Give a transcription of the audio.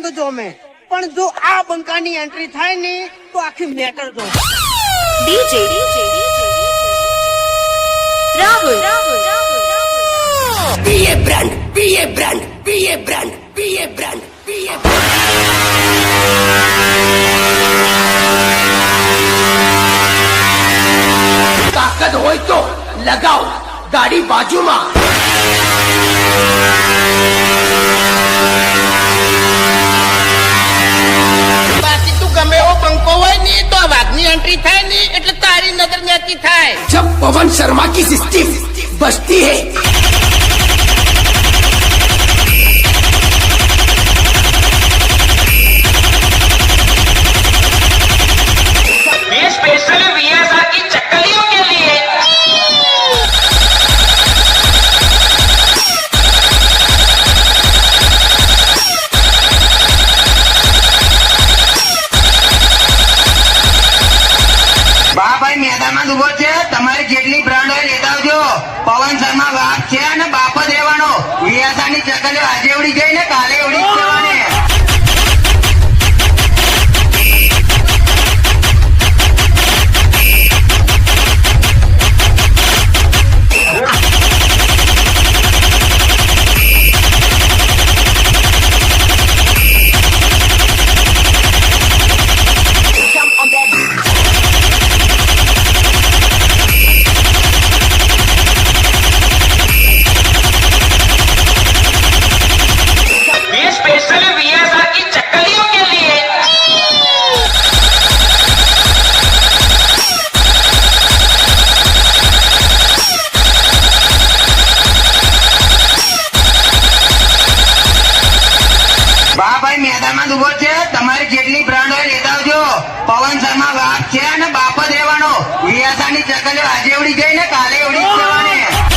તો જો મેં પણ જો આ બંકાની એન્ટ્રી થાય ને તો આખી મેટર જો ડીજે રાહુલ પીએ બ્રાન્ડ પીએ બ્રાન્ડ પીએ બ્રાન્ડ પીએ બ્રાન્ડ પીએ તાકાત હોય તો લગાવ ગાડી બાજુમાં બાકી તું ગમે એવો બંકો હોય ને તો આ વાઘની એન્ટ્રી થાય ને એટલે તારી નજર ન્યાથી થાય. जब पवन शर्मा की सिस्टम बजती है ये स्पेशल वीएसआर की चक्कलियों के लिए. બા ભાઈ મેદાનમાં ઉભો છે, તમારી જેટલી બ્રાન્ડ હોય લેતા આવજો. પવન શર્મા વાઘ છે અને બાપ જ રહેવાનો. વિયાસાની ચકલીઓ આજે ઉડી ગઈ ને કાલે ઉડી જ જવાની. ये स्पेशल वीएसआर की चक्कलियों के लिए. બા ભાઈ મેદાનમાં ઉભો છે, તમારી જેટલી બ્રાન્ડ હોય લેતા આવજો. પવન શર્મા વાઘ છે અને બાપ જ રહેવાનો. વિયાસાની ચકલીઓ આજે ઉડી ગઈ ને કાલે ઉડી જ જવાની.